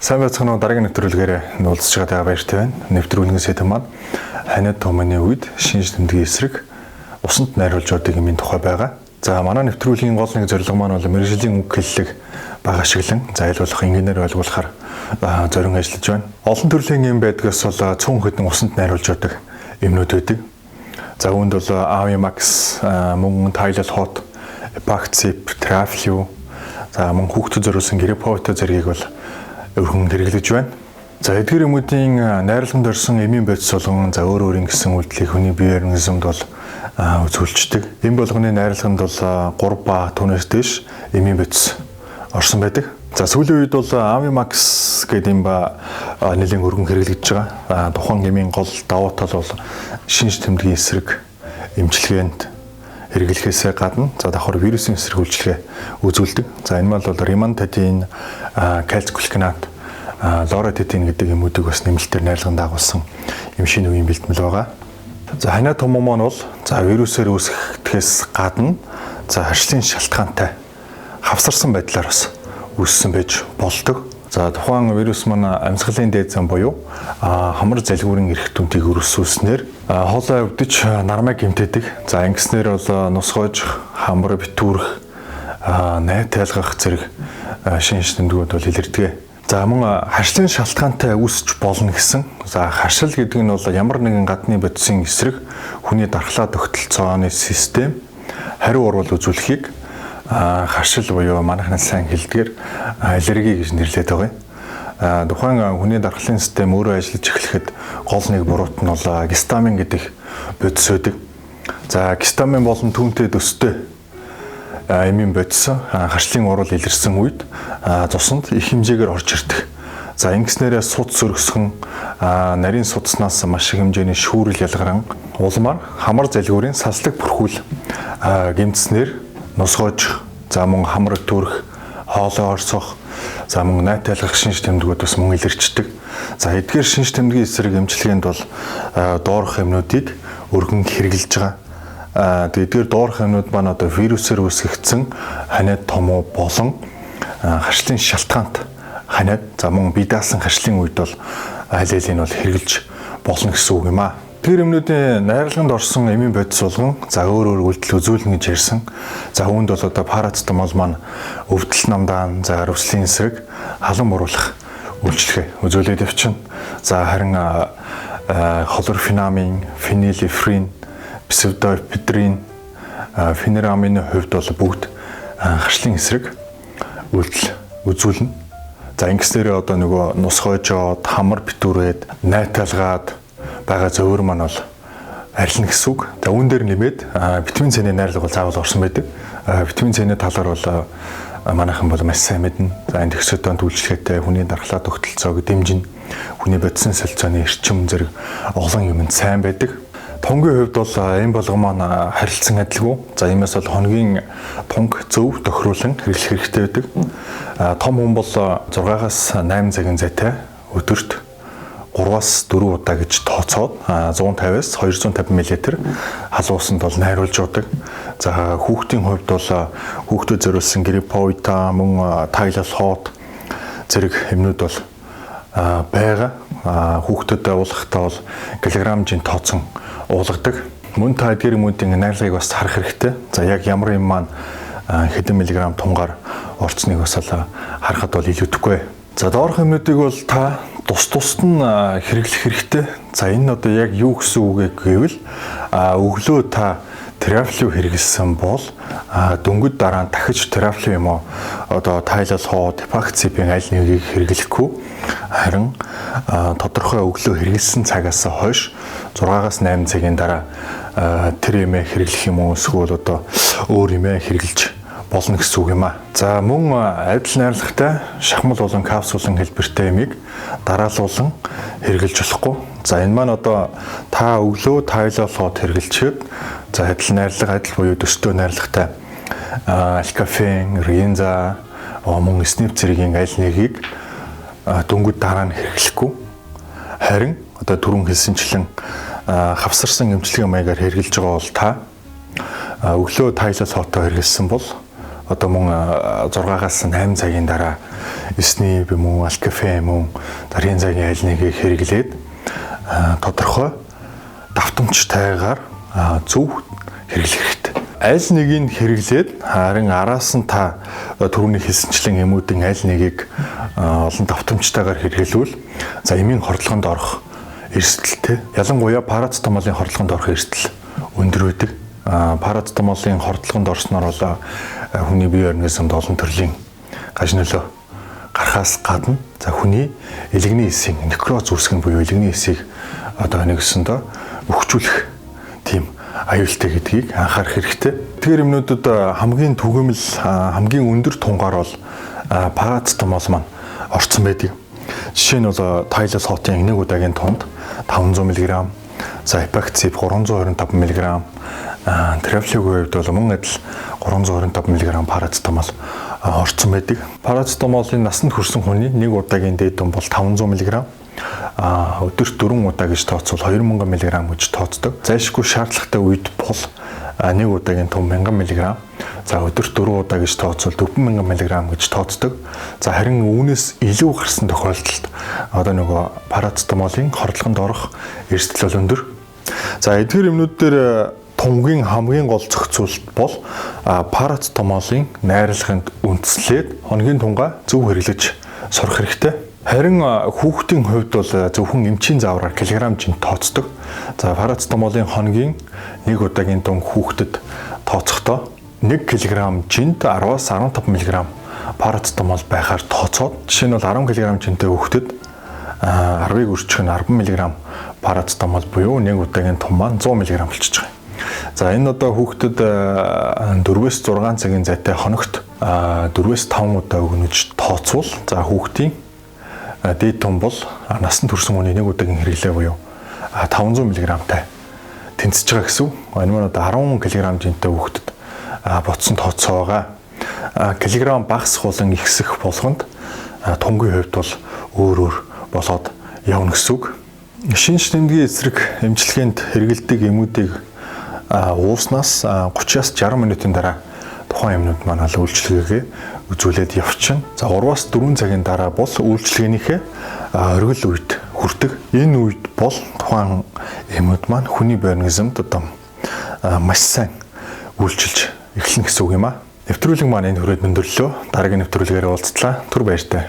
Сайн байцгаана уу, дараагийн нэвтрүүлгээр уулзж байгаа баяртай байна. Нэвтрүүлгийн сэдэв маань ханиад томооны үед шинж тэмдгийн эсрэг усанд найруулж байдаг юмын тухай байгаа. За манай нэвтрүүлгийн гол нэг зорилго маань бол мэргэжлийн үг хэллэг бага ашиглан зайлуулах, инженеэр ойлгуулахаар зорин ажиллаж байна. Олон төрлийн юм байдгаас бол цөөн хэдэн усанд найруулж байдаг юмнууд байдаг. За үүнд бол Avimax, мөн Tile Hot, Epoxy, Traflu, за мөн хүүхдэд зориулсан Grippo зэргийг бол өргөн хэрэглэж байна. За эдгээр юмуудын найрлаганд орсон эмийн бодис болгон за өөр өөрийн гэсэн үйлдэлийг хүний бие организмд бол үзүүлждэг. Эм болгоны найрлаганд бол 3 ба түүнээс дээш эмийн бодис орсон байдаг. За сүүлийн үед бол Avimax гэдэг юм ба нэлийн өргөн хэрэглэж байгаа. Тухайн эмийн гол давуу тал бол шинж тэмдгийн эсрэг эмчилгээнд хэрэглэхээс гадна за давхар вирусын эсрэг үйлчлэгээ үзүүлдэг. За энэ мал бол римантадин, кальцгликонат, лоратадин гэдэг юмуудыг бас нэмэлтээр найрлаганд дагуулсан юм шинэ үеийн бэлтгэл байгаа. За ханиад том маань бол за вирусээр үүсгэхээс гадна за харшлын шалтгаантай хавсарсан байдлаар бас үүссэн байж болдог. За тухайн вирус маань амьсгалын дээд зам буюу хамар залгуурын эрх түнтийг өрсүүлснээр хоолой өвдөж нармай гэмтээдэг. За ингэснээр бол нусгойж, хамар битүүрх, найт тайлгах зэрэг шинж тэмдгүүд бол илэрдэг. За мөн харшлын шалтгаантай үүсч болно гэсэн. За харшил гэдэг нь бол ямар нэгэн гадны бодисын эсрэг хүний дархлаа тогтолцооны систем хариу урвал үзүүлэхийг харшил буюу манайхны сайн хэлдгээр аллерги гэж нэрлэдэг байгаа. Тухайн хүний дархлын систем өөрөө ажиллаж эхлэхэд гол нэг буруут нь бол гистамин гэдэг бодис байдаг. За гистамин болон түүнтэй төстэй эмийн бодис харшлын урвал илэрсэн үед цуснд их хэмжээгээр орж ирдэг. За ингэснээрээ судас өргөсгөн нарийн судаснаас маш их хэмжээний шүүрэл ялгаран улмаар хамар залгуурын саслаг бүрхүүл гэмтснээр нусгойж, за мөн хамар төрөх, хоолой орсох, за мөн найт тайлгах шинж тэмдгүүд бас мөн илэрчдэг. За эдгээр шинж тэмдгийн эсрэг эмчилгээнд бол доорх юмнуудыг өргөн хэрэглэж байгаа. Эдгээр доорх юмнууд маань одоо вирусээр үүсгэгдсэн ханиад томоо болон харшлын шалтгаант ханиад за мөн бие даасан харшлын үед бол аль алийг нь бол хэрэглэж болно гэсэн үг юм аа. Тэр юмнуудын найрлаганд орсон эмийн бодис болгон за өөр үйлдэл үзүүлнэ гэж ярьсан. За үүнд бол одоо парацетамол маань өвдөл намдаан за руслийн эсрэг халан буруулах үйлчлэгээ үзүүлээд явчихна. За харин хлорфенамин, фенилефрин, псевдоэпидрин, фенерамины хувьд бол бүгд харшлын эсрэг үйлдэл үзүүлнэ. За ингэснээр одоо нөгөө нусгойжоод, хамар битүүрээд, найталгаад байгаа зөвөр маань бол арилна гэсэн үг. За үүн дээр нэмээд витамин С-ийн найрлага бол заавал орсон байдаг. Витамин С-ийн талаар бол манайхан бол маш сайн мэднэ. За энэ төгсөдөөнд үйлчлэгээтэй хүний дархлаа тогтолцоог дэмжинэ. Хүний бодисын солилцооны эрчим зэрэг олон юмд сайн байдаг. Тунгийн хувьд бол энэ болгоо маань харилцан адилгүй. За иймээс бол хоногийн тунг зөв тохируулан хэрэглэх хэрэгтэй байдаг. Том хүн бол 6-аас 8 цагийн зайтай өдөрт 3-аас 4 удаа гэж тооцоод 150-аас 250 мл халуусанд бол найруулж удаг. За хүүхдийн хувьд бол хүүхдэд зориулсан Grippo, мөн Tile Hot зэрэг юмнууд бол байгаа. Хүүхдэд уулгахдаа бол килограммжийн тооцон уулгадаг. Мөн та эдгээр юмуудын найрлагыг бас харах хэрэгтэй. За яг ямар юм маань хэдэн миллиграмм тунгаар орцныг бас харахад бол илүүдэхгүй. За доорх юмнуудыг бол та тус нь хэрэглэх хэрэгтэй. За энэ одоо яг юу гэсэн үг гэвэл өглөө та Traflu хэрэглэсэн бол дөнгөж дараа нь дахиж Traflu юм уу одоо Tile Hot, Epoxy-ийн аль нэгийг хэрэглэхгүй харин тодорхой өглөө хэрэглэсэн цагаас хойш 6-аас 8 цагийн дараа тэр юмээ хэрэглэх юм уу эсвэл одоо өөр юмээ хэрэглэж болно гэсэн үг юм аа. За мөн адил найрлагатай шахмал болон капсулын хэлбэртэй ямиг дараалуулан хэрэглэж болохгүй. За энэ маань одоо та өглөө Tile Hot хэрэглэчихэд за адил найрлага адил буюу төстэй найрлагатай алкофен, ринза, мөн снэп зэргийн аль нэгийг дөнгөж дараа нь хэрэглэхгүй. Харин одоо түрүүн хэлсэнчлэн хавсарсан эмчилгээ маягаар хэрэглэж байгаа бол та өглөө Tile Hot хэрэглэсэн бол одоо мөн 6-аас 8 цагийн дараа эсний юм уу алкофе юм уу дарийн цагийн аль нэгийг хэрэглээд тодорхой давтамжтайгаар зөв хэрэглэх хэрэгтэй. Аль нэгийг хэрэглээд харин араас нь та түрүүний хэлсэнчлэн эмүүдийн аль нэгийг олон давтамжтайгаар хэрэглэвэл за эмийн хордлогонд орох эрсдэлтэй. Ялангуяа парацетамолын хордлогонд орох эрсдэл өндөр байдаг. Парацетамолын хордлогонд орсноор бол хүний бие организмд олон төрлийн гаж нөлөө гарахаас гадна за хүний элэгний эсийн некроз үүсгэн буюу элэгний эсийг одоо нэгсэндээ өхжүүлэх тийм аюултай гэдгийг анхаарах хэрэгтэй. Тэгэхээр юмнуудад хамгийн түгээмэл хамгийн өндөр тунгаар бол парацетамол маань орцсон байдаг. Жишээ нь бол Tylenol хотын 1 удаагийн тунд 500 мг, за Epaxib 325 мг, Traflegon хувьд бол мөн адил 325 мг парацетамол орцсон байдаг. Парацетамолын насанд хүрсэн хүний 1 удаагийн дээд дум бол 500 мг, өдөрт 4 удаа гэж тооцвол 2000 мг гэж тооцдог. Зайлшгүй шаардлагатай үед бол 1 удаагийн том 1000 мг, за өдөрт 4 удаа гэж тооцвол 4000 мг гэж тооцдог. За харин үүнээс илүү гарсан тохиолдолд одоо нөгөө парацетамолын хордлогонд орох эрсдэл бол өндөр. За эдгээр юмнууд дээр тунгийн хамгийн гол зохицуулалт бол парацетамолын найрлаганд үндэслээд хоногийн тунгаа зөв хэрэглэж сурах хэрэгтэй. Харин хүүхдийн хувьд бол зөвхөн эмчийн заавраар килограмм жинт тооцдог. За парацетамолын хоногийн 1 удаагийн тун хүүхдэд тооцохдоо 1 кг жинт 10-аас 15 мг парацетамол байхаар тооцоод жишээ нь бол 10 кг жинтэй хүүхдэд 10-ыг өрчих нь 10 мг парацетамол буюу 1 удаагийн тун маань 100 мг болчихж байгаа. За энэ одоо хүүхдэд 4-ээс 6 цагийн зайтай хоногт 4-ээс 5 удаа өгнөж тооцвол за хүүхдийн дээд тун бол насанд хүрсэн хүний 1 удаагийн хэрэглээ буюу 500 мг-тай тэнцэж байгаа гэсэн. Энэ маань одоо 10 кг жинтэй хүүхдэд ботсон тооцоо байгаа. Килограмм багасх болон ихсэх болгонд тунгийн хувьд бол өөр болоод явна гэсэн үг. Шинж тэмдгийн эсрэг эмчилгээнд хэрэгэлдэг эмүүдийг ууснаас 30-аас 60 минутын дараа тухайн эмнүүд маань үйлчилгээгээ үзүүлээд явчихна. За 3-аас 4 цагийн дараа бол үйлчилгээнийхээ оргил үед хүрдэг. Энэ үед бол тухайн эмүүд маань хүний организмд одоо маш сайн үйлчилж эхэлнэ гэсэн үг юм аа. Нэвтрүүлэг маань энэ хүрээд өндөрлөө. Дараагийн нэвтрүүлгээр уулзлаа. Түр баяртай.